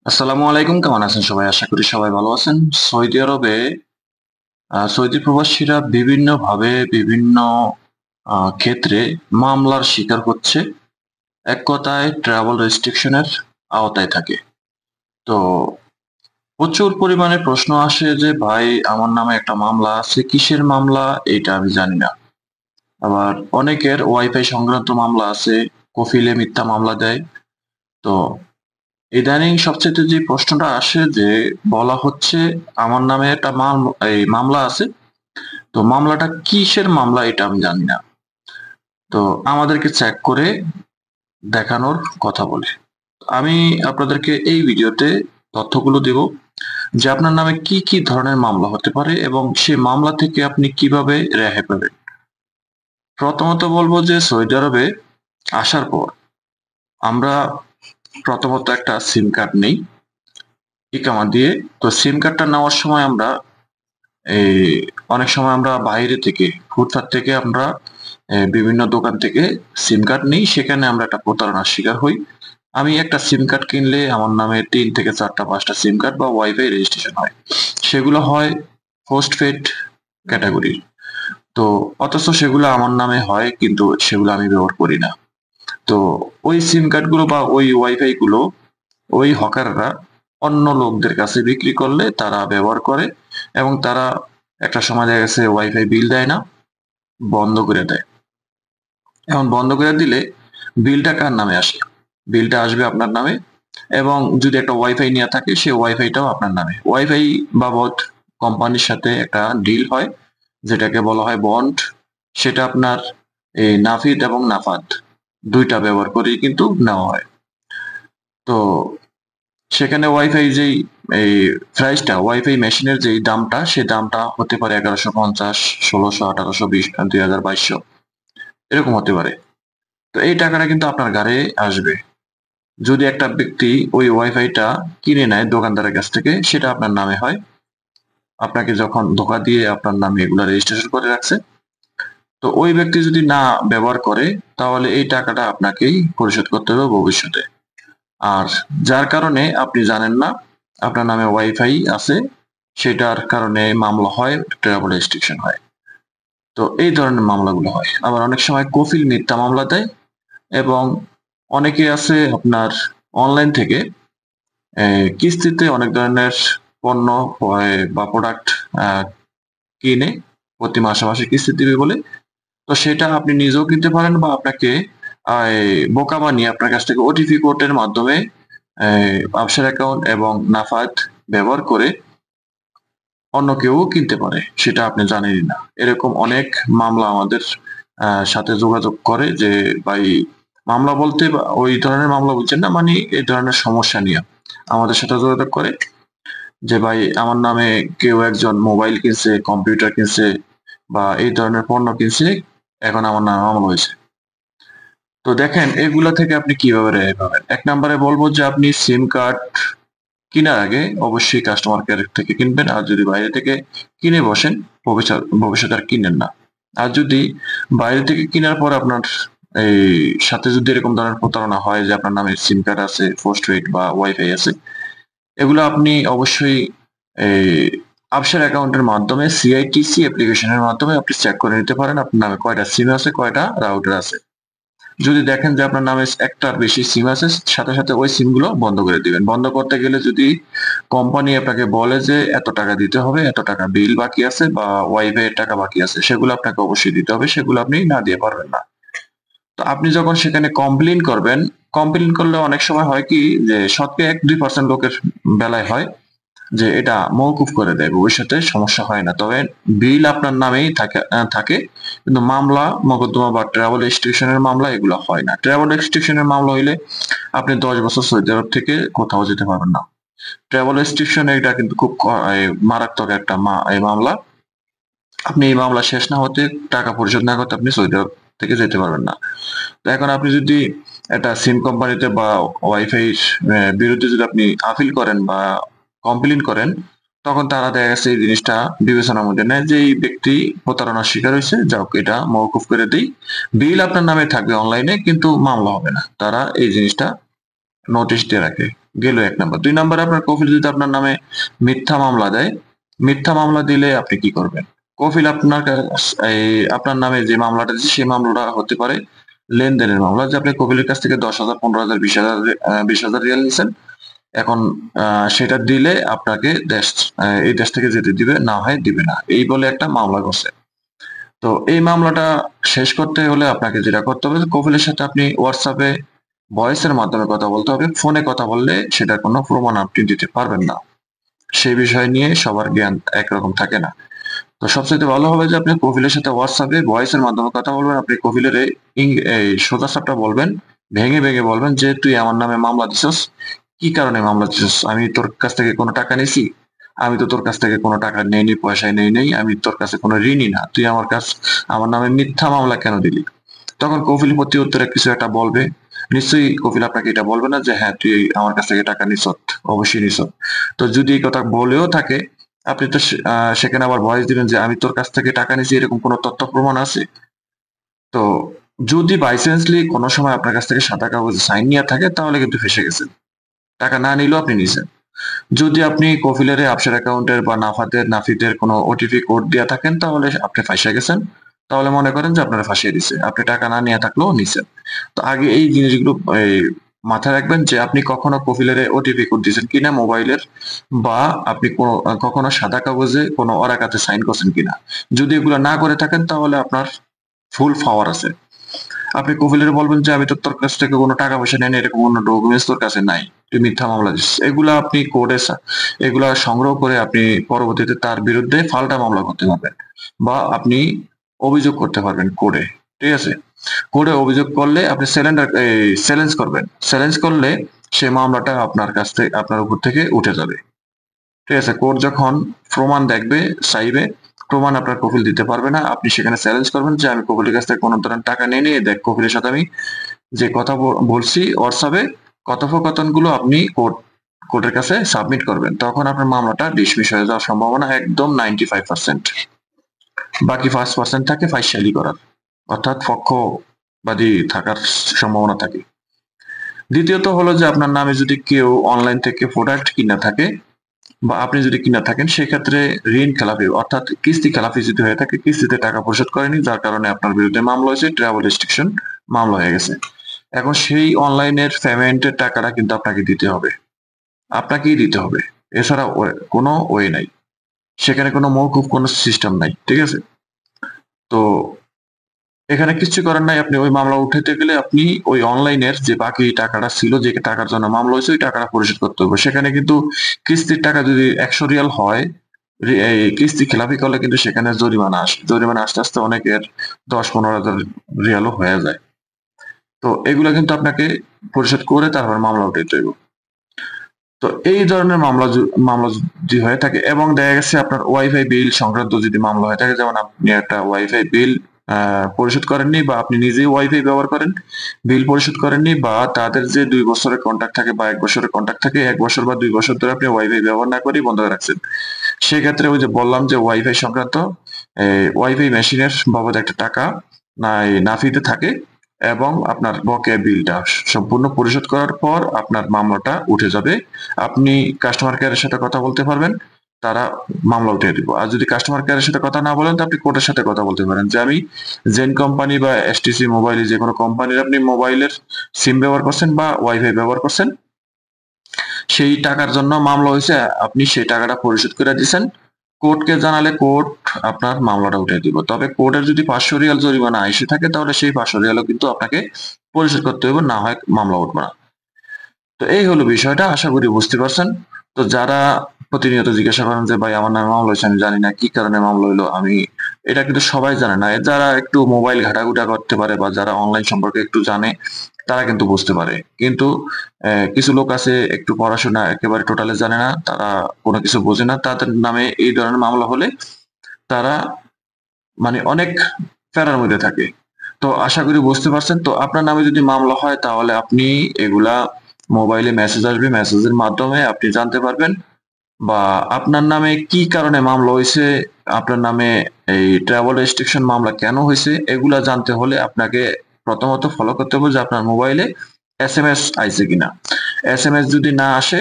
আসসালামু আলাইকুম, কেমন আছেন সবাই? আশা করি সবাই ভালো আছেন। সৌদি আরবে সৌদি প্রবাসীরা বিভিন্নভাবে বিভিন্ন ক্ষেত্রে মামলার শিকার হচ্ছে। এক কথায় ট্রাভেল রেস্ট্রিকশনের আওতায় থাকে। তো প্রচুর পরিমাণে প্রশ্ন আসে যে ভাই আমার নামে একটা মামলা আছে, কিসের মামলা এটা আমি জানি না। আবার অনেকের ওয়াইফাই সংক্রান্ত মামলা আছে, কফিলে মিথ্যা মামলা দেয়। তো ইদানিং সবচাইতে যে প্রশ্নটা আসে যে বলা হচ্ছে আমার নামে একটা মামলা আছে। তো মামলাটা কিসের মামলা এটা আমি জানি না। তো আমাদেরকে চেক করে দেখানোর কথা বলে। আমি আপনাদেরকে এই ভিডিওতে তথ্যগুলো দেব যে আপনার নামে কি কি ধরনের মামলা হতে পারে এবং সেই মামলা থেকে আপনি কিভাবে রেহাই পাবেন। প্রথমত বলবো যে সৌদি আরবে আসার পর আমরা প্রথমত একটা সিম কার্ড নেই ইকামা দিয়ে। তো সিম কার্ডটা নেওয়ার সময় আমরা এই অনেক সময় আমরা বাইরে থেকে ফুটপাত থেকে আমরা বিভিন্ন দোকান থেকে সিম কার্ড নিই, সেখানে আমরা একটা প্রতারণার শিকার হই। আমি একটা সিম কার্ড কিনলে আমার নামে ৩ থেকে ৪টা ৫টা সিম কার্ড বা ওয়াইফাই রেজিস্ট্রেশন হয়। সেগুলো হয় পোস্টপেইড ক্যাটাগরির। তো অথচ সেগুলো আমার নামে হয় কিন্তু সেগুলো আমি ব্যবহার করি না। তো ওই সিম কার্ডগুলো বা ওই ওয়াইফাই গুলো ওই হকাররা অন্য লোকদের কাছে বিক্রি করলে তারা ব্যবহার করে এবং তারা একটা সময় দেখা গেছে ওয়াইফাই বিল দেয় না, বন্ধ করে দেয়। এখন বন্ধ করে দিলে বিলটা কার নামে আসে? বিলটা আসবে আপনার নামে এবং যদি একটা ওয়াইফাই নেওয়া থাকে সেই ওয়াইফাইটাও আপনার নামে। ওয়াইফাই বাবদ কোম্পানির সাথে একটা ডিল হয় যেটাকে বলা হয় বন্ড। সেটা আপনার এই নাফিদ এবং নাফাত ২ টা ব্যবহার করেই কিন্তু নেওয়া হয়। তো সেখানে ওয়াইফাই যেই এই প্রাইসটা ওয়াইফাই মেশিনের যেই দামটা সে দামটা হতে পারে ১১৫০, ১৬০০, ১৮২০, ২০০০, ২২০০ এরকম হতে পারে। তো এই টাকাটা কিন্তু আপনার ঘাড়ে আসবে। যদি একটা ব্যক্তি ওই ওয়াইফাইটা কিনে নেয় দোকানদারের কাছ থেকে সেটা আপনার নামে হয়। আপনাকে যখন ধোঁকা দিয়ে আপনার নামে এগুলা রেজিস্ট্রেশন করে রাখছে। তো ওই ব্যক্তি যদি না ব্যবহার করে তাহলে এই টাকাটা আপনাকেই পরিশোধ করতে হবে ভবিষ্যতে। আর যার কারণে আপনি জানেন না আপনার নামে ওয়াইফাই আছে সেটার কারণে মামলা হয়, ট্রাভেল রেস্ট্রিকশন হয়। তো এই ধরনের মামলাগুলো হয়। আবার অনেক সময় কফিল মিথ্যা মামলা দেয় এবং অনেকে আছে আপনার অনলাইন থেকে কিস্তিতে অনেক ধরনের পণ্য বা প্রোডাক্ট আ কিনে প্রতি মাসে, মাসে কিস্তি দিবে বলে। তো সেটা আপনি নিজেও কিনতে পারেন বা আপনাকে বোকা বানিয়ে আপনার কাছ থেকে ওটিপি কোডের মাধ্যমে ব্যবসার অ্যাকাউন্ট এবং নাফাত ব্যবহার করে অন্য কেউ কিনতে পারে। সেটা আপনি জানেনই না। এরকম অনেক মামলা আমাদের সাথে যোগাযোগ করে যে ভাই মামলা বলতে ওই ধরনের মামলা বুঝছেন না, মানে এই ধরনের সমস্যা নিয়ে আমাদের সাথে যোগাযোগ করে যে ভাই আমার নামে কেউ একজন মোবাইল কিনছে, কম্পিউটার কিনছে বা এই ধরনের পণ্য কিনছে, এখন আমার নামে মামলা হয়েছে। তো দেখেন এগুলা থেকে আপনি কিভাবে রেহাই পাবেন? ১ নাম্বারে বলব যে আপনি সিম কার্ড কিনার আগে অবশ্যই কাস্টমার কেয়ার থেকে কিনবেন। আর যদি বাইরে থেকে কিনে বসেন ভবিষ্যতে আর কিনেন না। আর যদি বাইরে থেকে কিনার পর আপনার এই সাথে যদি এরকম ধরনের প্রতারণা হয় যে আপনার নামে সিম কার্ড আছে, পোস্টপেইড বা ওয়াইফাই আছে, এগুলো আপনি অবশ্যই এই আবসার অ্যাকাউন্টের মাধ্যমে সিআইটিসি অ্যাপ্লিকেশনের মাধ্যমে আপনি চেক করে নিতে পারেন আপনার নামে কয়টা সিম আছে, কয়টা রাউটার আছে। যদি দেখেন যে আপনার নামে একটার বেশি সিম আছে সাথে, সাথে ওই সিমগুলো বন্ধ করে দিবেন। বন্ধ করতে গেলে যদি কোম্পানি আপনাকে বলে যে এত টাকা দিতে হবে, এত টাকা বিল বাকি আছে বা ওয়াইফাই এর টাকা বাকি আছে, সেগুলো আপনাকে অবশ্যই দিতে হবে। সেগুলো আপনি না দিয়ে পারবেন না। তো আপনি যখন সেখানে কমপ্লেইন করবেন, কমপ্লেইন করলে অনেক সময় হয় কি যে শতকরা ১-২% লোকের বেলায় হয় যে এটা মওকুফ করে দেয়। ভবিষ্যতে সমস্যা হয় না। তবে বিল আপনার নামেই থাকে। কিন্তু মামলা, মোকদ্দমা বা ট্রাভেল রেস্ট্রিকশন এর মামলা এগুলো হয় না। ট্রাভেল রেস্ট্রিকশন এর মামলা হইলে আপনি ১০ বছর সৌদি আরব থেকে কোথাও যেতে পারবেন না। ট্রাভেল রেস্ট্রিকশন এটা কিন্তু খুব মারাত্মক একটা মামলা। আপনি এই মামলা শেষ না হতে টাকা পরিশোধ না করতে আপনি সৌদি আরব থেকে যেতে পারবেন না। তো এখন আপনি যদি একটা সিম কোম্পানিতে বা ওয়াইফাই বিরুদ্ধে যদি আপনি আপিল করেন বা কমপ্লেইন করেন, তখন তারা দেখা গেছে এই জিনিসটা বিবেচনার মধ্যে নেয় যে এই ব্যক্তি প্রতারণার শিকার হইছে, যাওক এটা মওকুফ করে দেই। বিল আপনার নামে থাকবে অনলাইনে কিন্তু মামলা হবে না। তারা এই জিনিসটা নোটিশ দিয়ে রাখে। গেল 1 নাম্বার। 2 নাম্বারে আপনার কফিল যদি আপনার নামে মিথ্যা মামলা দেয়, মিথ্যা মামলা দিলে আপনি কি করবেন? কফিল আপনার নামে যে মামলাটা দিচ্ছে সেই মামলাটা হতে পারে লেনদেনের মামলা, যে আপনি কফিলের কাছ থেকে 10,000, 15,000, 20,000, 20,000 রিয়াল নিছেন। এখন সেটা দিলে আপনাকে এই দেশ থেকে যেতে দিবে, না হয় দিবে না। এই বলে একটা মামলা করছে। তো এই মামলাটা শেষ করতে হলে আপনাকে যেটা করতে হবে, কফিলের সাথে আপনি হোয়াটসঅ্যাপে ভয়েসের মাধ্যমে কথা বলতে হবে। ফোনে কথা বললে সেটার কোনো প্রমাণ আপনি দিতে পারবেন না। সেই বিষয় নিয়ে সবার জ্ঞান একরকম থাকে না। তো সবচাইতে ভালো হবে যে আপনি কফিলের সাথে হোয়াটসঅ্যাপে ভয়েসের মাধ্যমে কথা বলবেন। আপনি কফিলের এই সোজাসাপটা বলবেন, ভেঙে ভেঙে বলবেন যে, "তুই আমার নামে মামলা দিছস। কি কারণে মামলা দিছস? আমি তোর কাছ থেকে কোনো টাকা নিছি? আমি তো তোর কাছ থেকে কোনো টাকা নেইনি, পয়সাই নেই নাই। আমি তোর কাছে কোনো ঋণী না। তুই আমার নামে মিথ্যা মামলা কেন দিলি?" তখন কফিল প্রতি উত্তরে কিছু একটা বলবে। নিশ্চয়ই কফিল আপনাকে এটা বলবে না যে, "হ্যাঁ, তুই আমার কাছ থেকে টাকা নিছত। অবশ্যই নিছত।" তো যদি এই কথা বলেও থাকে, আপনি তো সেখানে আবার ভয়েস দিবেন যে, "আমি তোর কাছ থেকে টাকা নিছি, এরকম কোনো তথ্য প্রমাণ আছে?" তো যদি বাই চান্সলি কোনো সময় আপনার কাছ থেকে সাদা কাগজে সাইন নেয়া থাকে, তাহলে কিন্তু ফেঁসে গেছেন। টাকা না নিলেও আপনি নিছেন। যদি আপনি কফিলের আফসার অ্যাকাউন্টের বা নাফিদের কোনো ওটিপি কোড দিয়া থাকেন, তাহলে আপনি ফাঁইসা গেছেন। তাহলে মনে করেন যে আপনারা ফাঁসিয়ে দিছে। আপনি টাকা না নিয়ে থাকলেও নিছেন। তো আগে এই জিনিসগুলো মাথায় রাখবেন যে আপনি কখনো কফিলের ওটিপি কোড দিয়েছেন কিনা মোবাইলের, বা আপনি কখনো সাদা কাগজে কোনো অরাকাতে সাইন করছেন কিনা। যদি এগুলো না করে থাকেন, তাহলে আপনার ফুল পাওয়ার আছে। আপনি কফিলের বলবেন যে, "আমি তো তোর কাছ থেকে কোনো টাকা পয়সা নেইনি, এরকম কোনো ডকুমেন্টস তোর কাছে নাই। তুই মিথ্যা মামলা দিচ্ছিস।" এগুলা আপনি এগুলা সংগ্রহ করে আপনি পরবর্তীতে তার বিরুদ্ধে পাল্টা মামলা করতে পারবেন, বা আপনি অভিযোগ করতে পারবেন কোর্টে। ঠিক আছে? কোর্টে অভিযোগ করলে আপনি চ্যালেঞ্জ করবেন। চ্যালেঞ্জ করলে সে মামলাটা আপনার উপর থেকে উঠে যাবে। ঠিক আছে? কোর্ট যখন প্রমাণ দেখবে, চাইবে, প্রমাণ আপনার কফিল দিতে পারবে না। আপনি সেখানে চ্যালেঞ্জ করবেন যে, "আমি কফিলের কাছ থেকে কোনো ধরনের টাকা নেইনি। দেখ, কফিলের সাথে আমি যে কথা বলছি হোয়াটসঅ্যাপে, কথোপকথনগুলো আপনি কোর্টের কাছে সাবমিট করবেন।" তখন আপনার মামলাটা ডিসমিস হয়ে যাওয়ার সম্ভাবনা একদম 95%। বাকি 5% থাকে ফাইসালি করার। অর্থাৎ পক্ষবাদী থাকার সম্ভাবনা থাকে। দ্বিতীয়ত হলো যে, আপনার নামে যদি কেউ অনলাইন থেকে প্রোডাক্ট কিনা থাকে, বা আপনি যদি কিনা থাকেন, সেক্ষেত্রে ঋণ খেলাপি অর্থাৎ কিস্তি খেলাপি যদি হয়ে থাকে, কিস্তিতে টাকা পরিশোধ করেনি, যার কারণে আপনার বিরুদ্ধে মামলা হয়েছে, ট্রাভেল রেস্ট্রিকশন মামলা হয়ে গেছে। এখন সেই অনলাইনের পেমেন্টের টাকাটা কিন্তু আপনাকে দিতে হবে। আপনাকেই দিতে হবে। এছাড়া কোনো ওয়ে নাই। সেখানে কোনো মওকুফ কোনো সিস্টেম নাই। ঠিক আছে? তো এখানে কিচ্ছু করার নাই। আপনি ওই মামলা উঠাইতে গেলে আপনি ওই অনলাইনের যে বাকি টাকাটা ছিল, যে টাকার জন্য মামলা হয়েছে, ওই টাকাটা পরিশোধ করতে হবে। সেখানে কিন্তু কিস্তির টাকা যদি ১০০ রিয়াল হয়, এই কিস্তি খেলাপি করলে কিন্তু সেখানে জরিমানা আসে। জরিমানা আস্তে, আস্তে অনেকের ১০-১৫,০০০ রিয়ালও হয়ে যায়। তো এগুলা কিন্তু আপনাকে পরিশোধ করে তারপর মামলা উঠাইতে হইব। তো এই ধরনের মামলা যদি হয়ে থাকে, এবং দেখা গেছে আপনার ওয়াইফাই বিল সংক্রান্ত যদি মামলা হয়ে থাকে, যেমন আপনি একটা ওয়াইফাই বিল পরিশোধ করেননি, বা আপনি নিজেই ওয়াইফাই ব্যবহার করেন, বিল পরিশোধ করেননি, বা তাদের যে ২ বছরের কন্ট্রাক্ট থাকে বা ১ বছরের কন্ট্রাক্ট থাকে, ১ বছর বা ২ বছর ধরে আপনি ওয়াইফাই ব্যবহার না করেই বন্ধ করে রাখছেন। সেক্ষেত্রে ওই যে বললাম যে ওয়াইফাই সংক্রান্ত ওয়াইফাই মেশিনের বাবদ একটা টাকা নাফিতে থাকে, এবং আপনার বকেয়া বিলটা সম্পূর্ণ পরিশোধ করার পর আপনার মামলাটা উঠে যাবে। আপনি কাস্টমার কেয়ারের সাথে কথা বলতে পারবেন, তারা মামলা উঠিয়ে দিব। আর যদি কাস্টমার কেয়ারের সাথে কথা না বলেন, তো আপনি কোর্টের সাথে কথা বলতে পারেন যে, "আমি জেন কোম্পানি বা এসটিসি মোবাইলে যে কোনো কোম্পানির আপনি মোবাইলের সিম ব্যবহার করছেন বা ওয়াইফাই ব্যবহার করছেন, সেই টাকার জন্য মামলা হয়েছে, আপনি সেই টাকাটা পরিশোধ করে দিছেন। কোর্টকে জানালে কোর্ট আপনার মামলাটা উঠিয়ে দিব। তবে কোর্টের যদি ৫০০ রিয়াল জরিমানা আইসে থাকে, তাহলে সেই ৫০০ রিয়ালও কিন্তু আপনাকে পরিশোধ করতে হবে, না হয় মামলা উঠবে না। তো এই হলো বিষয়টা। আশা করি বুঝতে পারছেন। তো যারা প্রতিনিয়ত জিজ্ঞাসা করেন যে, "ভাই, আমার নামে মামলা হয়েছে, আমি জানি না কি কারণে মামলা হইলো।" এটা কিন্তু সবাই জানে না। যারা একটু মোবাইল ঘাটাঘুটা করতে পারে বা যারা অনলাইন সম্পর্কে একটু জানে, তারা কিন্তু বুঝতে পারে। কিন্তু কিছু লোক আছে একটু পড়াশোনা একেবারে টোটালি জানে না, তারা কোনো কিছু বোঝে না। তাদের নামে এই ধরনের মামলা হলে তারা মানে অনেক প্যারার মধ্যে থাকে। তো আশা করি বুঝতে পারছেন। তো আপনার নামে যদি মামলা হয়, তাহলে আপনি এগুলা মোবাইলে মেসেজ আসবে, মেসেজের মাধ্যমে আপনি জানতে পারবেন, বা আপনার নামে কি কারণে মামলা হইছে, আপনার নামে এই ট্রাভেল রেস্ট্রিকশন মামলা কেন হইছে, এগুলা জানতে হলে আপনাকে প্রথমত ফলো করতে হবে যে আপনার মোবাইলে এসএমএস আইছে কিনা। এসএমএস যদি না আসে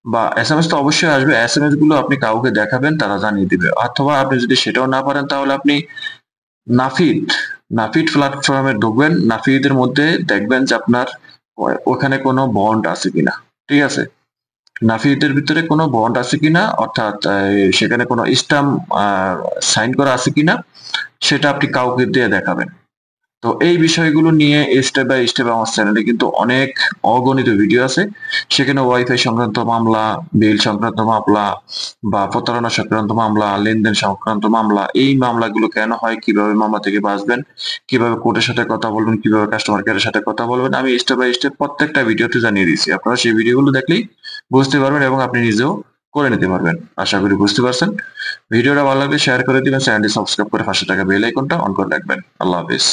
বা এসএমএস তো অবশ্যই আসবে, এসএমএস গুলো আপনি কাউকে দেখাবেন, তারা জানিয়ে দিবে। অথবা আপনি যদি সেটাও না পারেন তাহলে আপনি নাফিদ নাফিদ প্ল্যাটফর্মে ঢুকবেন। নাফিদের মধ্যে দেখবেন যে আপনার ওখানে কোনো বন্ড আছে কিনা। ঠিক আছে? নাফিদের ভিতরে কোনো বন্ড আছে কিনা, অর্থাৎ সেখানে কোনো স্ট্যাম্প সাইন করা আছে কিনা, সেটা আপনি কাউকে দিয়ে দেখাবেন। তো এই বিষয়গুলো নিয়ে স্টেপ বাই স্টেপ আমার চ্যানেলে কিন্তু অনেক অগণিত ভিডিও আছে। সেখানে ওয়াইফাই সংক্রান্ত মামলা, বিল সংক্রান্ত মামলা বা প্রতারণা সংক্রান্ত মামলা, লেনদেন সংক্রান্ত মামলা, এই মামলাগুলো কেন হয়, কিভাবে মামলা থেকে বাঁচবেন, কিভাবে কোর্টের সাথে কথা বলবেন, কিভাবে কাস্টমার কেয়ারের সাথে কথা বলবেন, আমি স্টেপ বাই স্টেপ প্রত্যেকটা ভিডিওতে জানিয়ে দিয়েছি। আপনারা সেই ভিডিওগুলো দেখলেই বুঝতে পারবেন এবং আপনি নিজেও করে নিতে পারবেন। আশা করি বুঝতে পারছেন। ভিডিওটা ভালো লাগলে শেয়ার করে দিবেন, চ্যানেলটি সাবস্ক্রাইব করে পাশে থাকা বেল আইকনটা অন করে রাখবেন। আল্লাহ হাফেজ।